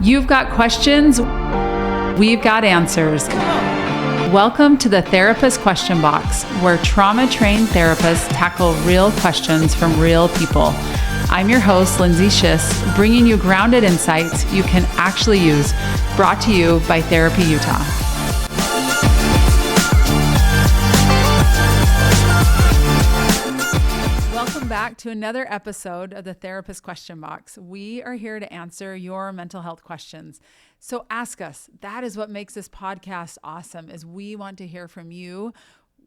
You've got questions, we've got answers. Welcome to the Therapist Question Box, where trauma-trained therapists tackle real questions from real people. I'm your host, Lindsay, bringing you grounded insights you can actually use, brought to you by Therapy Utah. Welcome back to another episode of the Therapist Question Box. We are here to answer your mental health questions. So ask us. That is what makes this podcast awesome, is we want to hear from you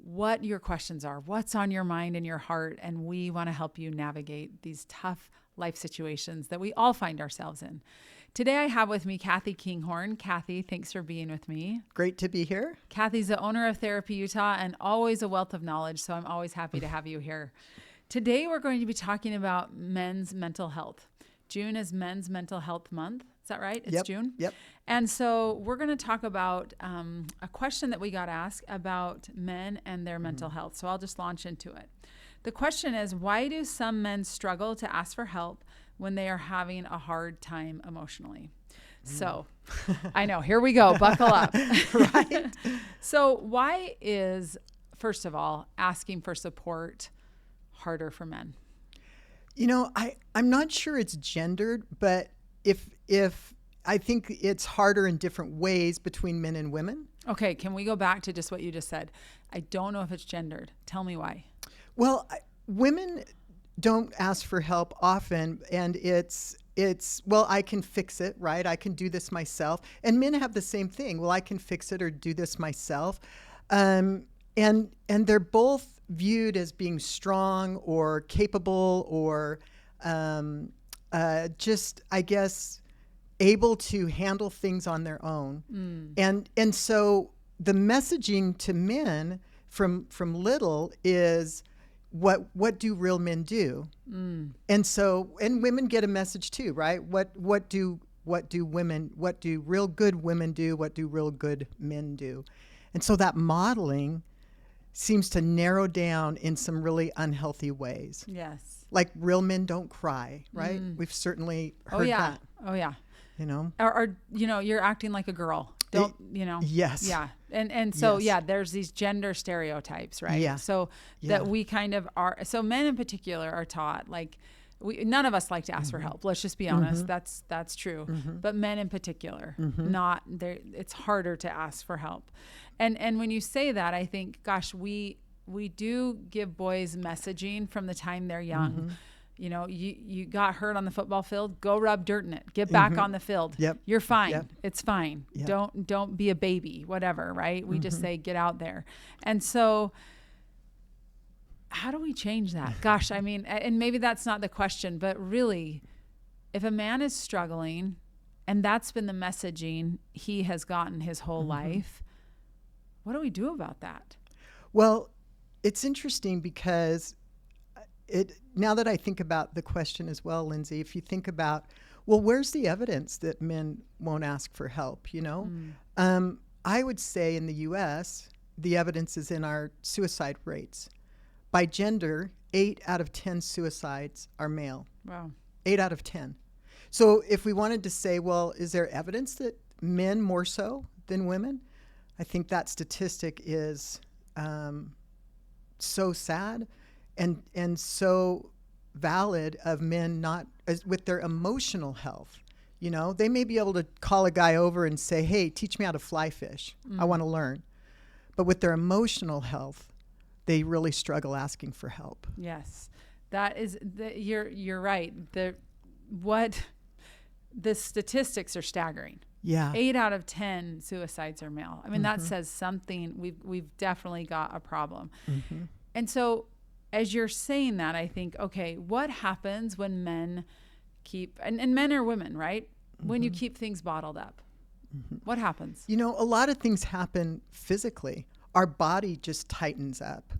what your questions are, what's on your mind and your heart, and we want to help you navigate these tough life situations that we all find ourselves in. Today I have with me Kathy Kinghorn. Kathy, thanks for being with me. Great to be here. Kathy's the owner of Therapy Utah and always a wealth of knowledge, so I'm always happy to have you here. Today we're going to be talking about men's mental health. June is Men's Mental Health Month. Is that right? It's June? Yep. And so we're going to talk about a question that we got asked about men and their mental health. So I'll just launch into it. The question is, why do some men struggle to ask for help when they are having a hard time emotionally? So I know, here we go. Buckle up. Right. So why is, first of all, asking for support harder for men? You know, I'm not sure it's gendered, but if I think it's harder in different ways between men and women. Okay, can we go back to just what you just said? I don't know if it's gendered. Tell me why. Well, women don't ask for help often, and it's well, I can fix it, right? I can do this myself. And men have the same thing. Well, I can fix it or do this myself. And they're both viewed as being strong or capable or just, I guess, able to handle things on their own. And so the messaging to men from little is what do real men do? And women get a message too, right? What do real good women do? What do real good men do? And so that modeling seems to narrow down in some really unhealthy ways. Yes. Like real men don't cry, right? We've certainly heard that. Oh yeah. You know? Or you're acting like a girl. Don't, Yes. Yeah. And so, Yes. there's these gender stereotypes, right? Yeah. So that we kind of are, so men in particular are taught, like, none of us like to ask for help. Let's just be honest. That's true. But men in particular, it's harder to ask for help. And when you say that, I think, gosh, we do give boys messaging from the time they're young. You know, you got hurt on the football field, go rub dirt in it, get back on the field. Yep. You're fine. Yep. It's fine. Yep. Don't be a baby, whatever, right? We just say, get out there. And so how do we change that? Gosh, I mean, and maybe that's not the question, but really, if a man is struggling and that's been the messaging he has gotten his whole life, what do we do about that? Well, it's interesting because now that I think about the question as well, Lindsay, if you think about, well, where's the evidence that men won't ask for help, you know? I would say in the U.S., the evidence is in our suicide rates. By gender, 8 out of 10 suicides are male. Wow. 8 out of 10. So if we wanted to say, well, is there evidence that men more so than women? I think that statistic is so sad and so valid of men not with their emotional health. You know, they may be able to call a guy over and say, hey, teach me how to fly fish. I want to learn. But with their emotional health, they really struggle asking for help. Yes, that is, you're right. The statistics are staggering. Yeah. 8 out of 10 suicides are male. I mean, that says something. We've definitely got a problem. And so as you're saying that, I think, okay, what happens when men keep, and men or women, right? When you keep things bottled up, what happens? You know, a lot of things happen physically. Our body just tightens up.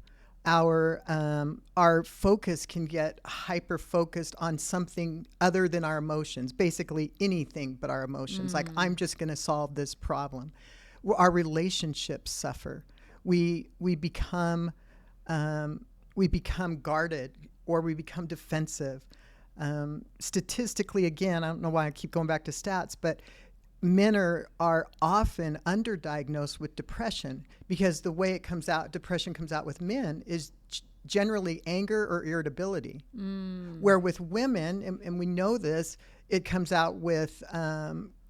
Our focus can get hyper focused on something other than our emotions, basically anything but our emotions. Like, I'm just going to solve this problem. Our relationships suffer. We become guarded, or we become defensive. Statistically, again, I don't know why I keep going back to stats, but men are often underdiagnosed with depression, because the way depression comes out with men is generally anger or irritability. Where with women, and we know this, it comes out with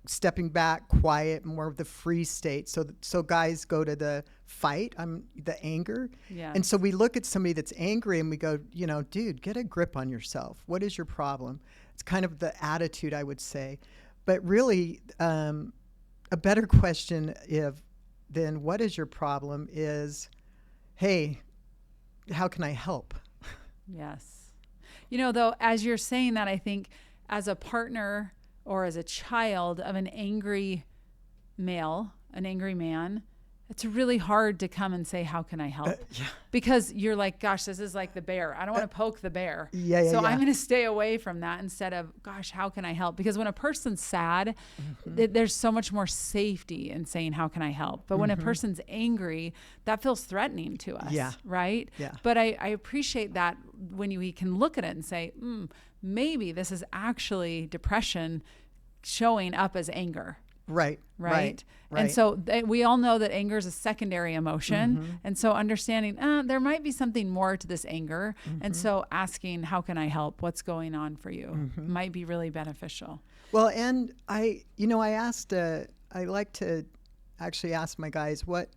stepping back, quiet, more of the free state. So guys go to the fight, the anger. Yeah. And so we look at somebody that's angry and we go, dude, get a grip on yourself. What is your problem? It's kind of the attitude, I would say. But really, a better question than what is your problem is, hey, how can I help? Yes. Though, as you're saying that, I think as a partner or as a child of an angry male, an angry man, it's really hard to come and say, how can I help? Yeah. Because you're like, gosh, this is like the bear. I don't want to poke the bear. So I'm going to stay away from that instead of, gosh, how can I help? Because when a person's sad, there's so much more safety in saying, how can I help? But when a person's angry, that feels threatening to us. Yeah. Right? Yeah. But I appreciate that when we can look at it and say, maybe this is actually depression showing up as anger. Right. And so we all know that anger is a secondary emotion. And so understanding there might be something more to this anger. And so asking, how can I help? What's going on for you might be really beneficial. Well, and I like to actually ask my guys, what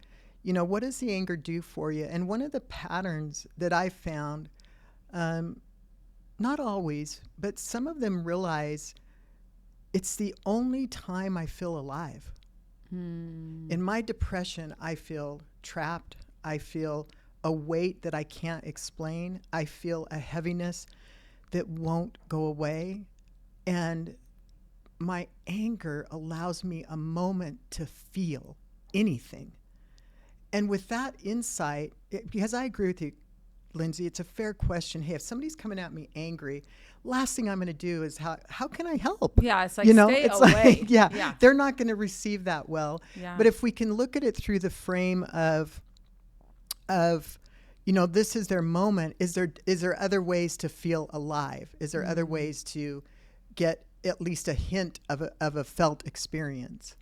does the anger do for you? And one of the patterns that I found, not always, but some of them realize it's the only time I feel alive. In my depression, I feel trapped. I feel a weight that I can't explain. I feel a heaviness that won't go away. And my anger allows me a moment to feel anything. And with that insight, because I agree with you, Lindsay, it's a fair question. Hey, if somebody's coming at me angry, last thing I'm going to do is how can I help? Yeah, it's like stay away. Like, they're not going to receive that well. Yeah. But if we can look at it through the frame of this is their moment, is there other ways to feel alive? Is there other ways to get at least a hint of a felt experience?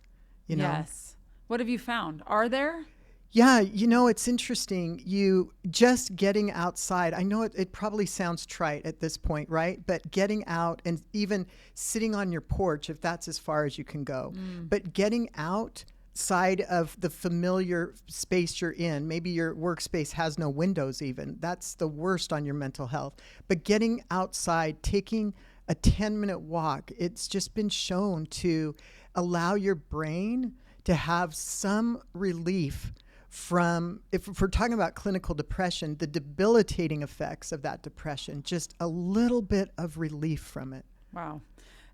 Yes. What have you found? Are there? Yeah, it's interesting. You just getting outside. I know it probably sounds trite at this point, right? But getting out and even sitting on your porch, if that's as far as you can go. But getting outside of the familiar space you're in, maybe your workspace has no windows even. That's the worst on your mental health. But getting outside, taking a 10-minute walk, it's just been shown to allow your brain to have some relief from, if we're talking about clinical depression, the debilitating effects of that depression, just a little bit of relief from it. Wow.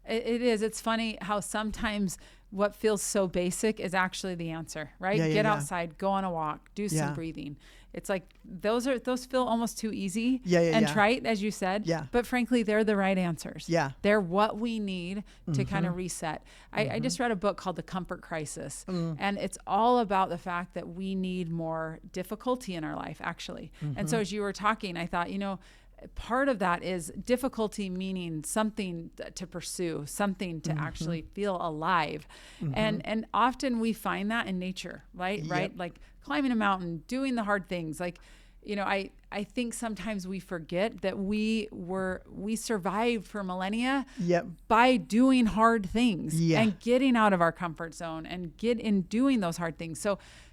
It is. It's funny how sometimes what feels so basic is actually the answer, right? Get outside, go on a walk, do some breathing. It's like those feel almost too easy and trite, as you said. Yeah. But frankly, they're the right answers. Yeah. They're what we need to kind of reset. I just read a book called The Comfort Crisis, and it's all about the fact that we need more difficulty in our life, actually. And so as you were talking, I thought, part of that is difficulty, meaning something to pursue, something to actually feel alive. And often we find that in nature, right? Right? Like climbing a mountain, doing the hard things. Like, I think sometimes we forget that we survived for millennia by doing hard things and getting out of our comfort zone and doing those hard things.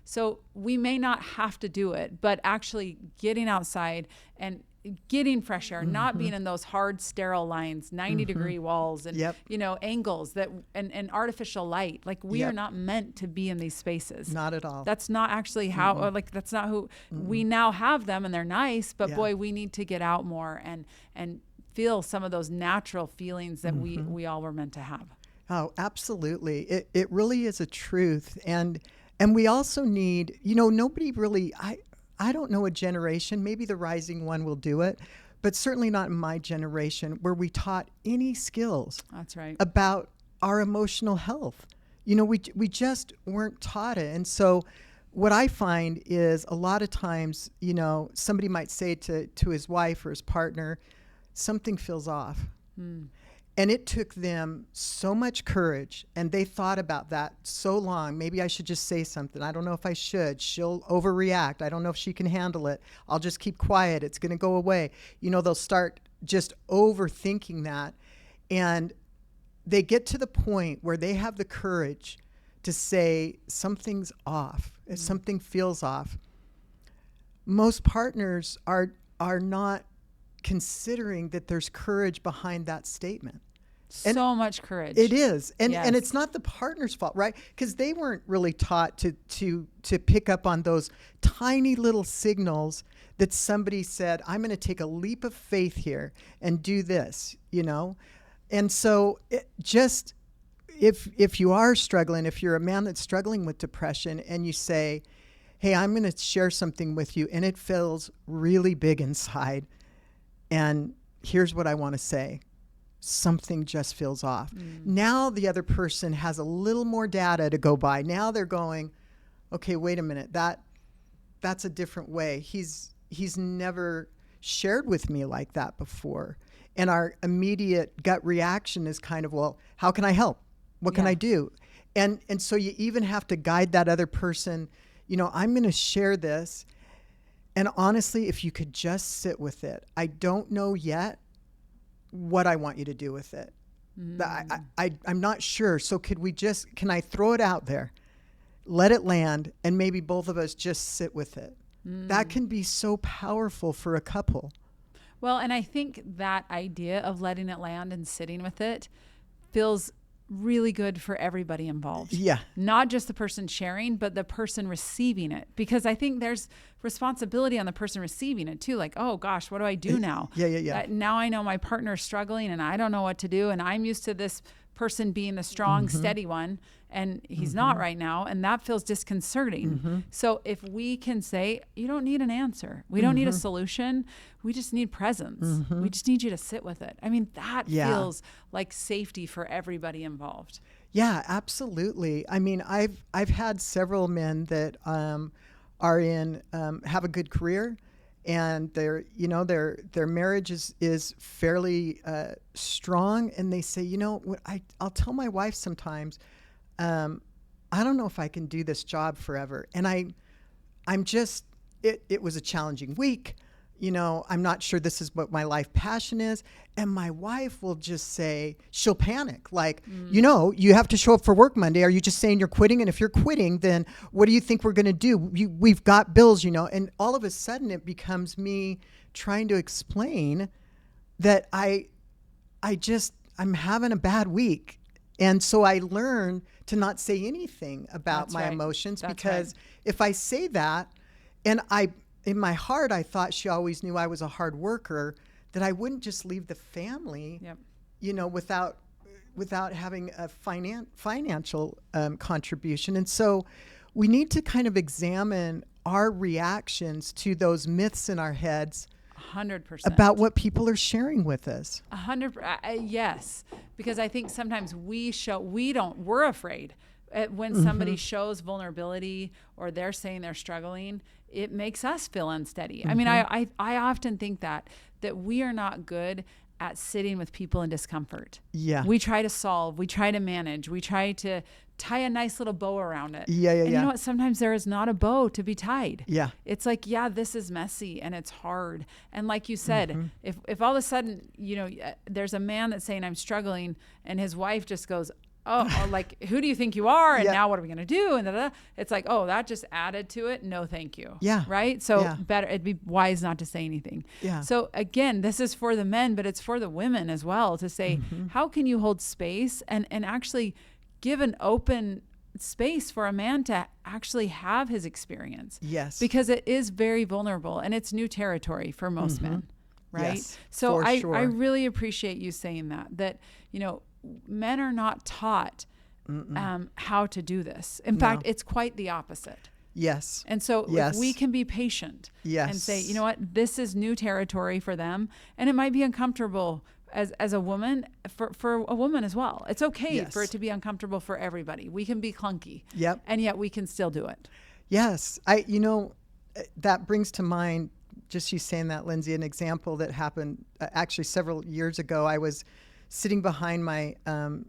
So we may not have to do it, but actually getting outside and getting fresh air, not being in those hard, sterile lines, 90-degree walls and, angles and artificial light. Like we are not meant to be in these spaces. Not at all. That's not actually how, that's not who we now have them, and they're nice, but boy, we need to get out more and feel some of those natural feelings that we all were meant to have. Oh, absolutely. It really is a truth. And we also need, nobody really, I don't know a generation, maybe the rising one will do it, but certainly not in my generation where we taught any skills. That's right. About our emotional health. We just weren't taught it. And so what I find is a lot of times, somebody might say to his wife or his partner, something feels off. And it took them so much courage, and they thought about that so long. Maybe I should just say something. I don't know if I should. She'll overreact. I don't know if she can handle it. I'll just keep quiet. It's going to go away. They'll start just overthinking that. And they get to the point where they have the courage to say something's off, if something feels off. Most partners are not considering that there's courage behind that statement. So much courage. It is. And Yes. and it's not the partner's fault, right? Because they weren't really taught to pick up on those tiny little signals that somebody said, I'm going to take a leap of faith here and do this, And so if you are struggling, if you're a man that's struggling with depression and you say, hey, I'm going to share something with you, and it feels really big inside, and here's what I want to say. Something just feels off. Now the other person has a little more data to go by. Now they're going, okay, wait a minute. That's a different way. He's never shared with me like that before. And our immediate gut reaction is kind of, well, how can I help? What can I do? And so you even have to guide that other person. I'm going to share this. And honestly, if you could just sit with it, I don't know yet what I want you to do with it. I'm not sure. So can I throw it out there, let it land, and maybe both of us just sit with it? That can be so powerful for a couple. Well, and I think that idea of letting it land and sitting with it feels really good for everybody involved. Yeah. Not just the person sharing, but the person receiving it. Because I think there's responsibility on the person receiving it too. Like, oh gosh, what do I do now? Yeah. Now I know my partner's struggling and I don't know what to do. And I'm used to this person being the strong, steady one. And he's not right now. And that feels disconcerting. So if we can say, you don't need an answer. We don't need a solution. We just need presence. We just need you to sit with it. I mean, that feels like safety for everybody involved. Yeah, absolutely. I mean, I've had several men that are in have a good career, and their marriage is fairly strong, and they say, I'll tell my wife sometimes, I don't know if I can do this job forever, and I'm just it was a challenging week. I'm not sure this is what my life passion is. And my wife will just say, she'll panic. Like, you have to show up for work Monday. Are you just saying you're quitting? And if you're quitting, then what do you think we're going to do? We've got bills, And all of a sudden it becomes me trying to explain that I'm having a bad week. And so I learn to not say anything about my emotions, because if I say that, and in my heart, I thought she always knew I was a hard worker, that I wouldn't just leave the family, without having a financial contribution. And so we need to kind of examine our reactions to those myths in our heads 100%. about what people are sharing with us. 100%. Yes. Because I think sometimes we're afraid when somebody shows vulnerability or they're saying they're struggling, it makes us feel unsteady. I mean, I often think that we are not good at sitting with people in discomfort. Yeah. We try to solve, we try to manage, we try to tie a nice little bow around it. Yeah. And you know what? Sometimes there is not a bow to be tied. Yeah. It's like, this is messy and it's hard. And like you said, if all of a sudden, there's a man that's saying I'm struggling and his wife just goes, oh, like, who do you think you are? And now what are we going to do? And it's like, oh, that just added to it. No, thank you. Yeah. Right. So it'd be wise not to say anything. Yeah. So again, this is for the men, but it's for the women as well to say, how can you hold space and actually give an open space for a man to actually have his experience? Yes. Because it is very vulnerable and it's new territory for most men. Right. Yes, so I really appreciate you saying that, men are not taught how to do this. In fact, it's quite the opposite. Yes. And so if we can be patient and say, you know what, this is new territory for them, and it might be uncomfortable as a woman, for a woman as well. It's okay for it to be uncomfortable for everybody. We can be clunky. Yep. And yet we can still do it. Yes. That brings to mind, just you saying that, Lindsay, an example that happened actually several years ago. I was sitting behind my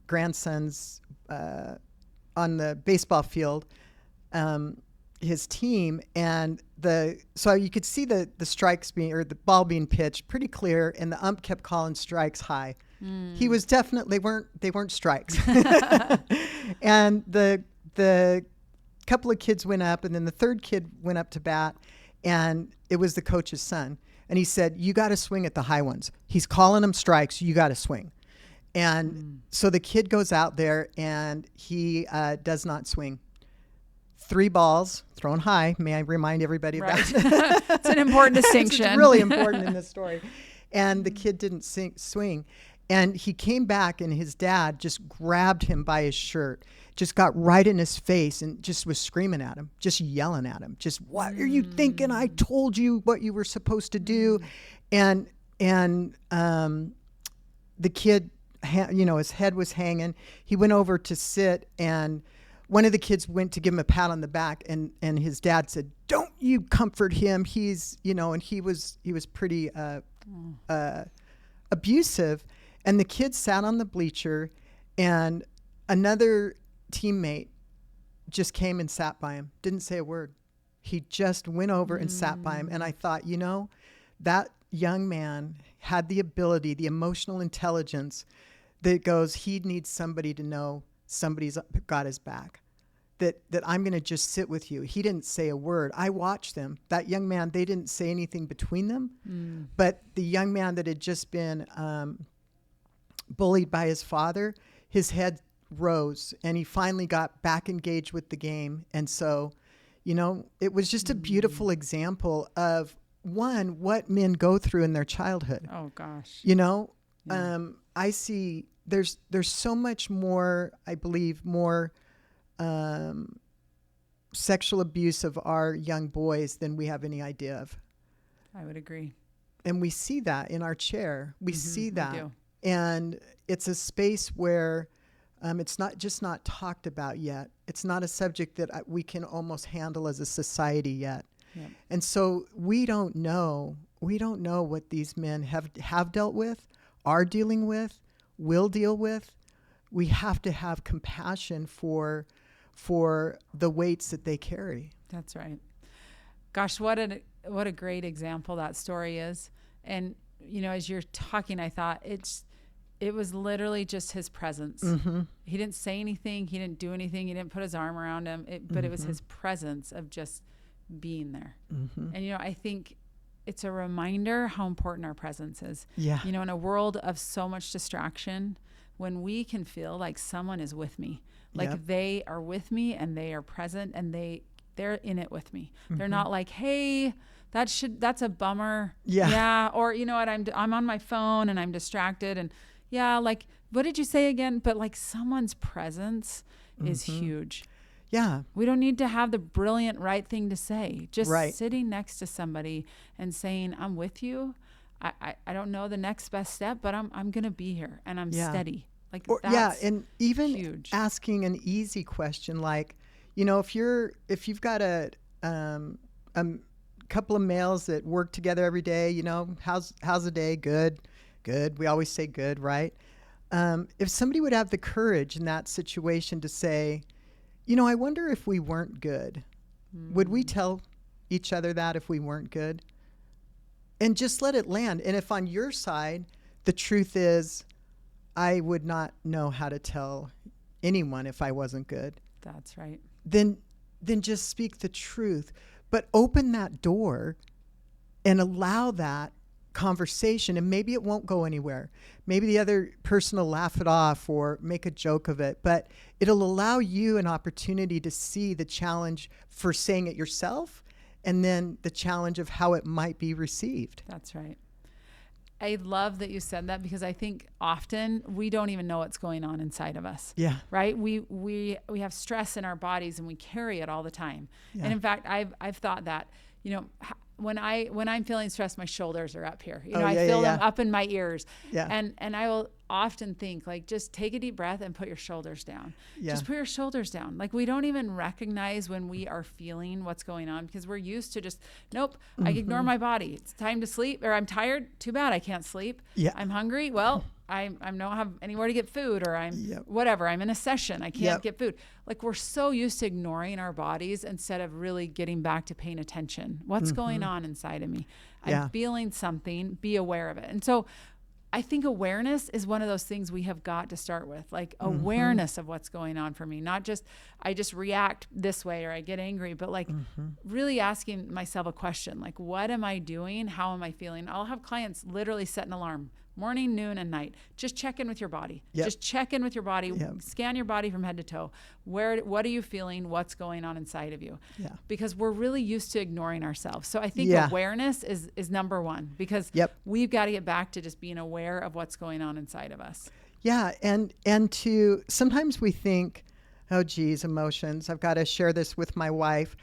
grandson's on the baseball field, his team, and so you could see the strikes being, or the ball being pitched pretty clear, and the ump kept calling strikes high. He was definitely, they weren't strikes. And the couple of kids went up, and then the third kid went up to bat, and it was the coach's son. And he said, "You got to swing at the high ones. He's calling them strikes. You got to swing." And so the kid goes out there, and he does not swing. 3 balls thrown high. May I remind everybody of that? It's an important distinction. It's really important in this story. And the kid didn't swing. And he came back, and his dad just grabbed him by his shirt, just got right in his face, and just was screaming at him, just yelling at him. Just, "What are you thinking? I told you what you were supposed to do." And the kid, his head was hanging. He went over to sit, and one of the kids went to give him a pat on the back, and his dad said, "Don't you comfort him. He's," and he was pretty abusive. And the kid sat on the bleacher, and another teammate just came and sat by him, didn't say a word. He just went over and sat by him. And I thought, that young man had the ability, the emotional intelligence that goes, he needs somebody to know somebody's got his back, that I'm going to just sit with you. He didn't say a word. I watched them. That young man, they didn't say anything between them. But the young man that had just been bullied by his father, his head rose, and he finally got back engaged with the game. And so, it was just a beautiful example of, one, what men go through in their childhood. Oh gosh. I see there's so much more, I believe, more sexual abuse of our young boys than we have any idea of. I would agree. And we see that in our chair. We see that. We do. And it's a space where it's not talked about yet. It's not a subject that we can almost handle as a society yet. Yep. And so we don't know what these men have dealt with, are dealing with, will deal with. We have to have compassion for the weights that they carry. That's right. Gosh, what a great example that story is. And as you're talking, I thought it was literally just his presence. Mm-hmm. He didn't say anything. He didn't do anything. He didn't put his arm around him. But it was his presence of just being there. Mm-hmm. And, I think it's a reminder how important our presence is. Yeah. In a world of so much distraction, when we can feel like someone is with me, like they are with me and they are present and they're in it with me. Mm-hmm. They're not like, "Hey, that's a bummer." Yeah. Or what, I'm on my phone and I'm distracted, and like, what did you say again? But like, someone's presence is huge. Yeah. We don't need to have the brilliant right thing to say. Just sitting next to somebody and saying, "I'm with you. I don't know the next best step, but I'm going to be here, and I'm steady." Like, that's and even huge. Asking an easy question like, if you've got a couple of males that work together every day, how's the day? Good. We always say good, right? If somebody would have the courage in that situation to say, I wonder if we weren't good. Would we tell each other that if we weren't good? And just let it land. And if on your side, the truth is, I would not know how to tell anyone if I wasn't good. That's right. Then just speak the truth. But open that door and allow that conversation, and maybe it won't go anywhere. Maybe the other person will laugh it off or make a joke of it, but it'll allow you an opportunity to see the challenge for saying it yourself, and then the challenge of how it might be received. That's right. I love that you said that, because I think often we don't even know what's going on inside of us. Yeah. Right? We have stress in our bodies and we carry it all the time. Yeah. And in fact, I've thought that, when I'm feeling stressed, my shoulders are up here. I feel them up in my ears. Yeah. And I will often think, like, just take a deep breath and put your shoulders down. Yeah. Just put your shoulders down. Like, we don't even recognize when we are feeling what's going on, because we're used to just, nope, I ignore my body. It's time to sleep, or I'm tired. Too bad I can't sleep. Yeah. I'm hungry. Well, I don't have anywhere to get food, or I'm Yep. whatever, I'm in a session, I can't Yep. get food. Like, we're so used to ignoring our bodies instead of really getting back to paying attention. What's going on inside of me? Yeah. I'm feeling something, be aware of it. And so I think awareness is one of those things we have got to start with, like awareness of what's going on for me, not just, I just react this way or I get angry, but like really asking myself a question, like, what am I doing? How am I feeling? I'll have clients literally set an alarm, morning, noon, and night. Just check in with your body. Yep. Just check in with your body. Yep. Scan your body from head to toe. What are you feeling? What's going on inside of you? Yeah. Because we're really used to ignoring ourselves. So I think Yeah. awareness is number one, because Yep. we've got to get back to just being aware of what's going on inside of us. Yeah. And to sometimes we think, oh, geez, emotions. I've got to share this with my wife.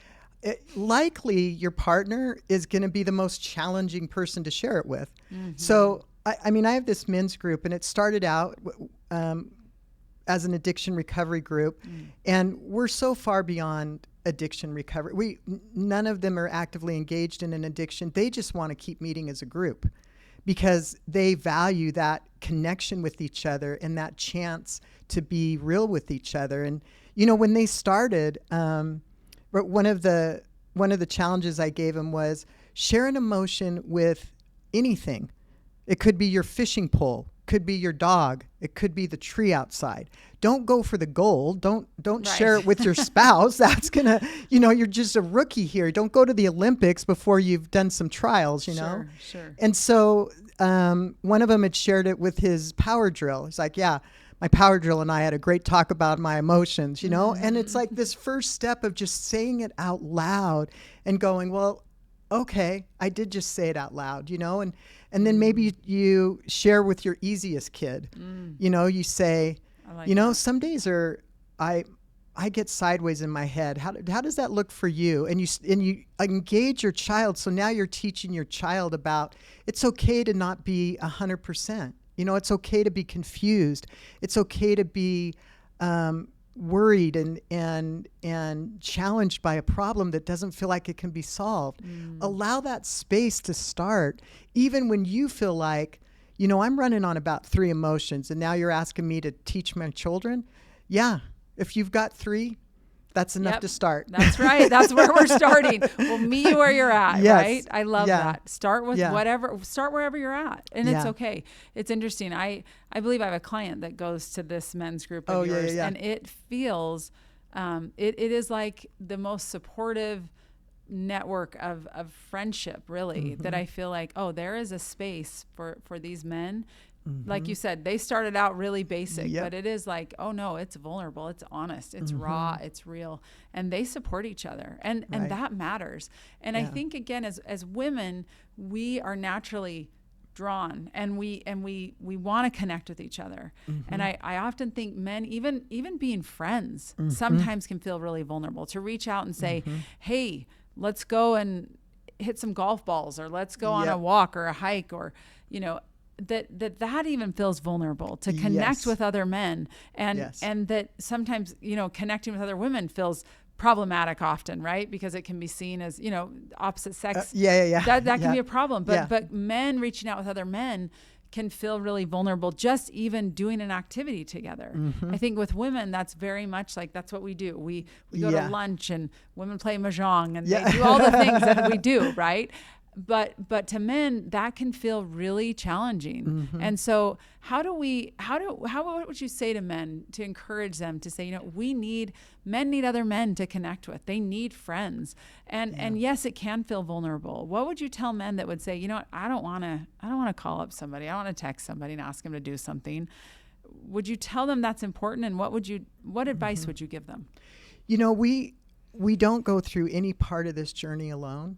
Likely your partner is going to be the most challenging person to share it with. So, I mean, I have this men's group, and it started out as an addiction recovery group, and we're so far beyond addiction recovery. None of them are actively engaged in an addiction. They just want to keep meeting as a group because they value that connection with each other and that chance to be real with each other. And, you know, when they started, one of the challenges I gave them was share an emotion with anything. It could be your fishing pole, could be your dog, it could be the tree outside. Don't go for the gold. Don't Right. share it with your spouse. That's gonna, you're just a rookie here. Don't go to the Olympics before you've done some trials, know? Sure. And so one of them had shared it with his power drill. He's like, yeah, my power drill and I had a great talk about my emotions, and it's like this first step of just saying it out loud and going, well, okay, I did just say it out loud, and then maybe you share with your easiest kid, you say, that. some days I get sideways in my head. How does that look for you? And you engage your child. So now you're teaching your child about it's okay to not be 100%. It's okay to be confused. It's okay to be worried and challenged by a problem that doesn't feel like it can be solved. Allow that space to start, even when you feel like, I'm running on about 3 emotions, and now you're asking me to teach my children. Yeah, if you've got 3, that's enough to start. That's right. That's where we're starting. We'll meet you where you're at, Yes. right? I love that. Start with start wherever you're at. And it's okay. It's interesting. I believe I have a client that goes to this men's group of yours, and it feels, it is like the most supportive network of friendship, really, that I feel like, oh, there is a space for these men. Like you said, they started out really basic, but it is like, oh no, it's vulnerable, it's honest, it's raw, it's real, and they support each other, and that matters. And I think, again, as women, we are naturally drawn, and we want to connect with each other. And I often think men, even being friends, sometimes can feel really vulnerable to reach out and say, hey, let's go and hit some golf balls, or let's go on a walk or a hike, or that even feels vulnerable to connect with other men, and that sometimes connecting with other women feels problematic often, right? Because it can be seen as opposite sex. That can be a problem. But men reaching out with other men can feel really vulnerable, just even doing an activity together. I think with women, that's very much like, that's what we do. We go to lunch, and women play mahjong, and they do all the things that we do, right? But to men, that can feel really challenging. And so what would you say to men to encourage them to say, men need other men to connect with. They need friends. And yes, it can feel vulnerable. What would you tell men that would say, I don't want to call up somebody. I want to text somebody and ask them to do something. Would you tell them that's important? And what advice would you give them? We don't go through any part of this journey alone.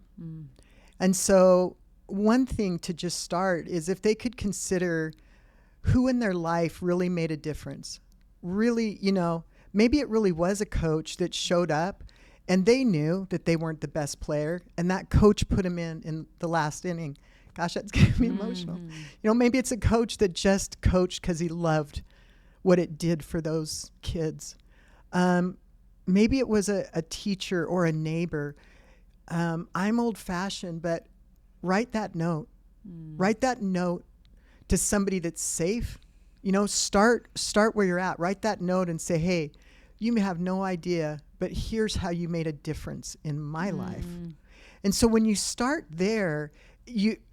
And so one thing to just start is if they could consider who in their life really made a difference. Really, maybe it really was a coach that showed up and they knew that they weren't the best player, and that coach put them in the last inning. Gosh, that's getting me emotional. Maybe it's a coach that just coached because he loved what it did for those kids. Maybe it was a teacher or a neighbor. I'm old-fashioned, but write that note. Write that note to somebody that's safe, Start where you're at. Write that note and say, hey, you may have no idea, but here's how you made a difference in my life. And so when you start there,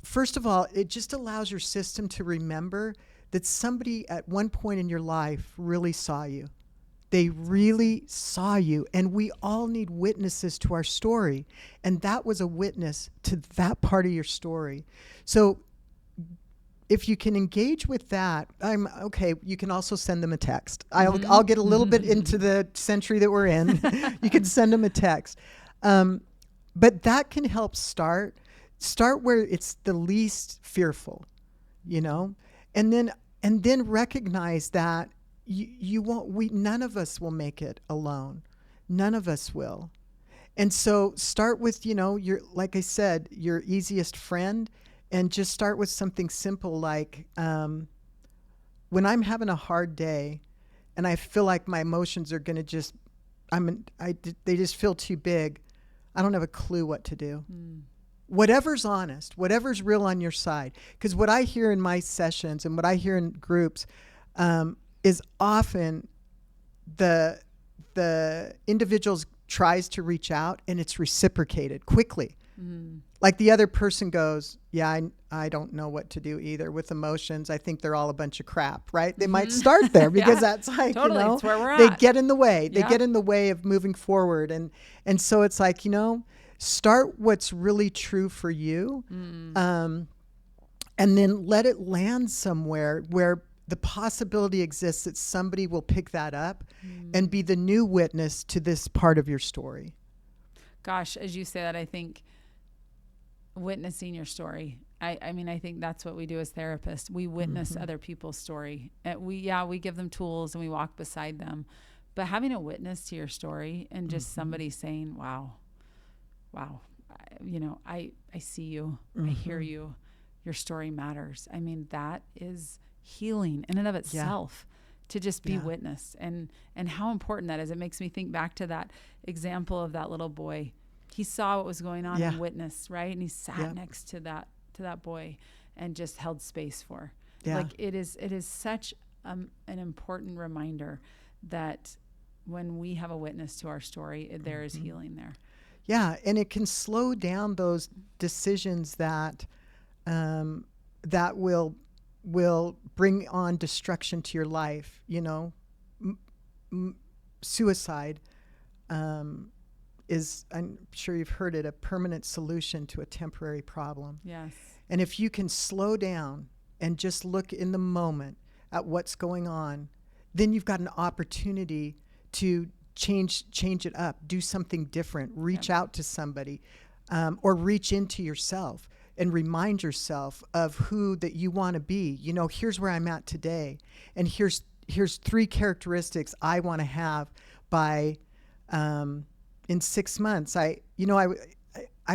first of all, it just allows your system to remember that somebody at one point in your life really saw you. They really saw you. And we all need witnesses to our story. And that was a witness to that part of your story. So if you can engage with that, you can also send them a text. I'll get a little bit into the century that we're in. You can send them a text. But that can help start where it's the least fearful, and then recognize that none of us will make it alone. None of us will. And so start with, like I said, your easiest friend, and just start with something simple like, when I'm having a hard day and I feel like my emotions are going to they just feel too big. I don't have a clue what to do. Whatever's honest, whatever's real on your side. Because what I hear in my sessions and what I hear in groups is often the individuals tries to reach out and it's reciprocated quickly. Like the other person goes, yeah, I don't know what to do either with emotions. I think they're all a bunch of crap, right? They might start there because that's like, totally. It's where we're at. They get in the way. They get in the way of moving forward. And so it's like, start what's really true for you. And then let it land somewhere where the possibility exists that somebody will pick that up and be the new witness to this part of your story. Gosh, as you say that, I think witnessing your story. I mean, I think that's what we do as therapists. We witness other people's story. We give them tools and we walk beside them. But having a witness to your story and just somebody saying, wow, I see you, I hear you, your story matters. I mean, that is healing in and of itself. To just be witnessed and how important that is. It makes me think back to that example of that little boy. He saw what was going on and witnessed, right? And he sat next to that boy and just held space for. Like it is such an important reminder that when we have a witness to our story, there is healing there. Yeah, and it can slow down those decisions that that will bring on destruction to your life. Suicide is, I'm sure you've heard it, a permanent solution to a temporary problem. Yes. And if you can slow down and just look in the moment at what's going on, then you've got an opportunity to change it up, do something different, reach out to somebody, or reach into yourself and remind yourself of who that you want to be. Here's where I'm at today, and here's 3 characteristics I want to have by in 6 months. I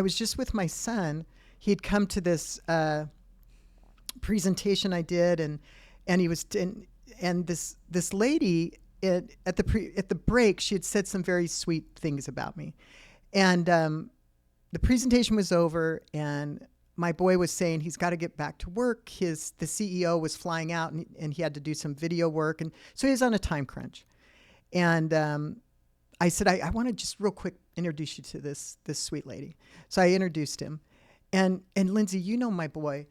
was just with my son. He'd come to this presentation I did, and he was and this lady at the break, she had said some very sweet things about me, and the presentation was over, and my boy was saying he's got to get back to work. The CEO was flying out, and he had to do some video work, and so he was on a time crunch. And I said, I want to just real quick introduce you to this sweet lady. So I introduced him, and Lindsay, my boy,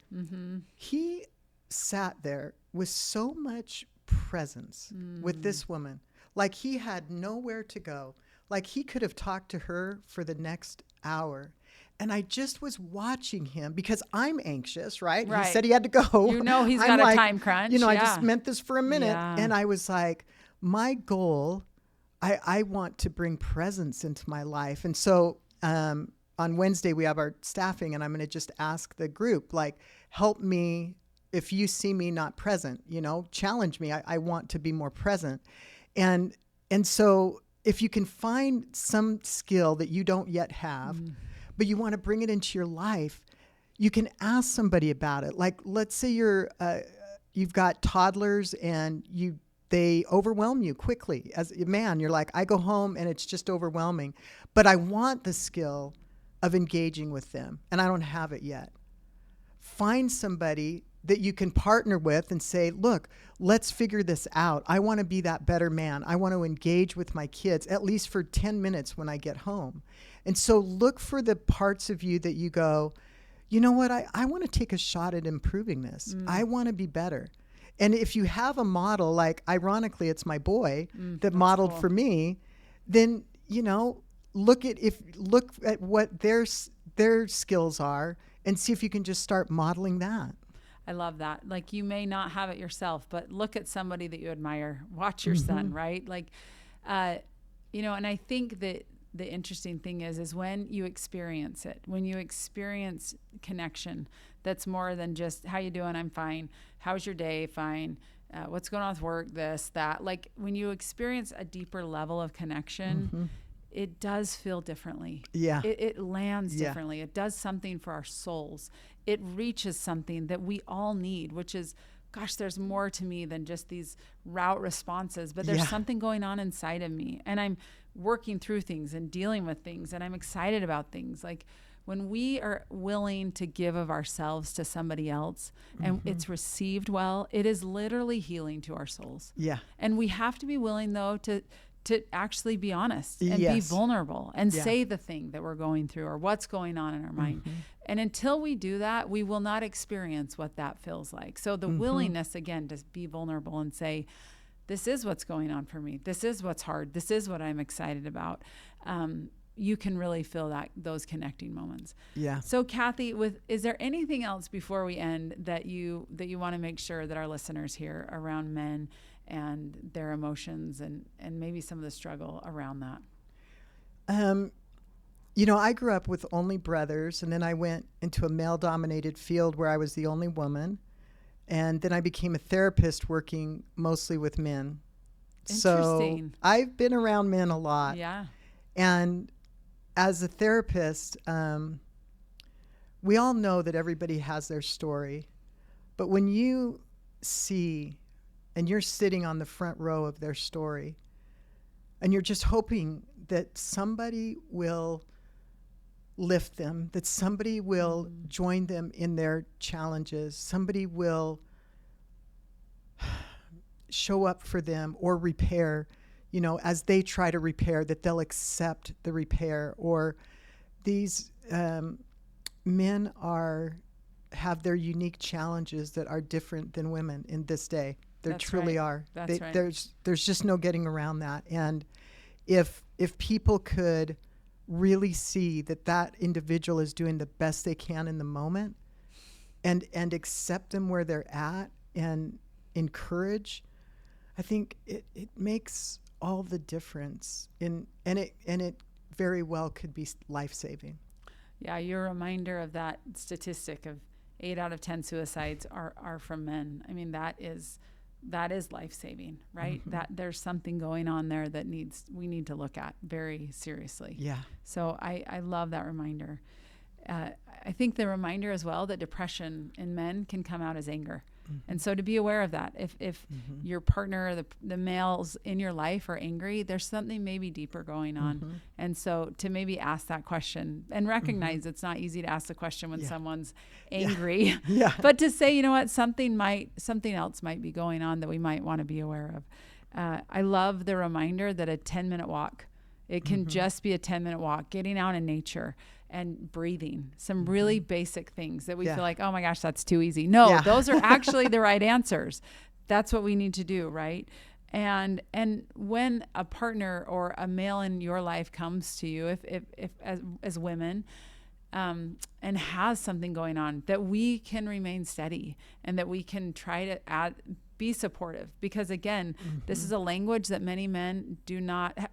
he sat there with so much presence with this woman, like he had nowhere to go, like he could have talked to her for the next hour. And I just was watching him because I'm anxious, right? He said he had to go. He's got a time crunch. I just meant this for a minute. And I was like, my goal, I want to bring presence into my life. And so on Wednesday, we have our staffing, and I'm going to just ask the group, like, help me if you see me not present, challenge me. I want to be more present. And so if you can find some skill that you don't yet have, but you want to bring it into your life, you can ask somebody about it. Like, let's say you've got toddlers and they overwhelm you quickly. As a man, you're like, I go home and it's just overwhelming, but I want the skill of engaging with them, and I don't have it yet. Find somebody that you can partner with and say, look, let's figure this out. I want to be that better man. I want to engage with my kids at least for 10 minutes when I get home. And so look for the parts of you that you go, you know what, I want to take a shot at improving this. I want to be better. And if you have a model, like ironically, it's my boy that modeled for me, then, look at what their skills are and see if you can just start modeling that. I love that. Like, you may not have it yourself, but look at somebody that you admire. Watch your son, right? Like, and I think that the interesting thing is when you experience it, when you experience connection, that's more than just, how you doing? I'm fine. How's your day? Fine. What's going on with work? This, that. Like, when you experience a deeper level of connection, it does feel differently. Yeah. It lands differently. It does something for our souls. It reaches something that we all need, which is, gosh, there's more to me than just these route responses, but there's something going on inside of me, and I'm working through things and dealing with things, and I'm excited about things. Like, when we are willing to give of ourselves to somebody else and it's received well, it is literally healing to our souls. Yeah. And we have to be willing, though, to actually be honest and be vulnerable and say the thing that we're going through or what's going on in our mind. And until we do that, we will not experience what that feels like. So the willingness, again, to be vulnerable and say, this is what's going on for me. This is what's hard. This is what I'm excited about. You can really feel those connecting moments. Yeah. So Kathy, is there anything else before we end that you want to make sure that our listeners hear around men and their emotions and maybe some of the struggle around that? I grew up with only brothers, and then I went into a male-dominated field where I was the only woman. And then I became a therapist working mostly with men. Interesting. So I've been around men a lot. Yeah. And as a therapist, we all know that everybody has their story. But when you see and you're sitting on the front row of their story, and you're just hoping that somebody will lift them, that somebody will join them in their challenges, somebody will show up for them or repair, as they try to repair, that they'll accept the repair. Or these men have their unique challenges that are different than women in this day. There truly are. That's right. There's just no getting around that. And if people could really see that individual is doing the best they can in the moment, and accept them where they're at and encourage, I think it makes all the difference. And it very well could be life-saving. Yeah, your reminder of that statistic of 8 out of 10 suicides are from men. I mean, that is life-saving, right? That there's something going on there that we need to look at very seriously. Yeah. So I love that reminder. I think the reminder as well that depression in men can come out as anger. And so to be aware of that, if your partner or the males in your life are angry, there's something maybe deeper going on. And so to maybe ask that question and recognize it's not easy to ask the question when someone's angry, but to say, you know what, something else might be going on that we might want to be aware of. I love the reminder that a 10-minute walk, it can just be a 10-minute walk, getting out in nature and breathing, some really basic things that we feel like, oh my gosh, that's too easy. No, those are actually the right answers. That's what we need to do, right? And when a partner or a male in your life comes to you, if as women, and has something going on, that we can remain steady and that we can try to be supportive, because again, this is a language that many men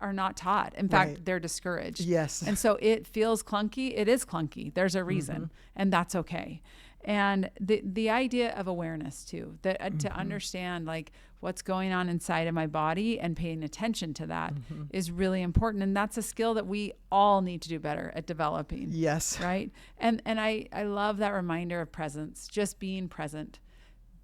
are not taught. In fact, they're discouraged. Yes. And so it feels clunky. It is clunky. There's a reason, and that's okay. And the idea of awareness too, that to understand like what's going on inside of my body and paying attention to that is really important. And that's a skill that we all need to do better at developing. Yes. Right. And I love that reminder of presence, just being present,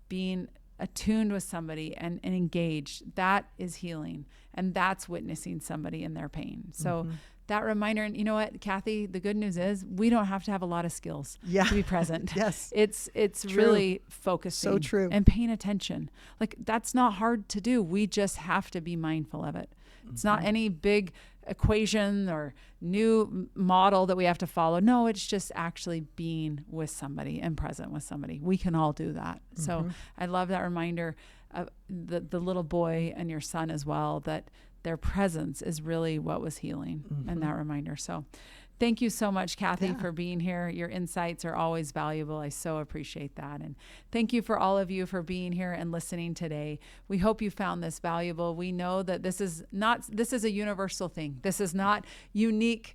being attuned with somebody and engaged. That is healing. And that's witnessing somebody in their pain. So that reminder. And you know what, Kathy, the good news is we don't have to have a lot of skills to be present. Yes. It's True. really focusing So true. and paying attention. Like, that's not hard to do. We just have to be mindful of it. It's not any big equation or new model that we have to follow. No, it's just actually being with somebody and present with somebody. We can all do that. So I love that reminder of the little boy and your son as well, that their presence is really what was healing, and that reminder. So thank you so much, Kathy, for being here. Your insights are always valuable. I so appreciate that. And thank you for all of you for being here and listening today. We hope you found this valuable. We know that this is a universal thing. This is not unique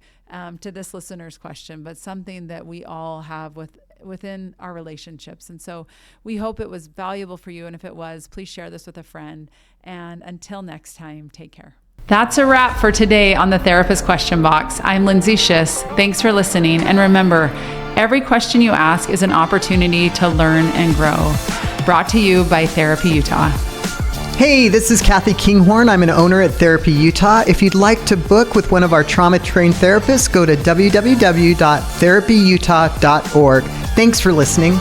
to this listener's question, but something that we all have within our relationships. And so we hope it was valuable for you. And if it was, please share this with a friend. And until next time, take care. That's a wrap for today on the Therapist Question Box. I'm Lindsay Schiss. Thanks for listening. And remember, every question you ask is an opportunity to learn and grow. Brought to you by Therapy Utah. Hey, this is Kathy Kinghorn. I'm an owner at Therapy Utah. If you'd like to book with one of our trauma-trained therapists, go to www.therapyutah.org. Thanks for listening.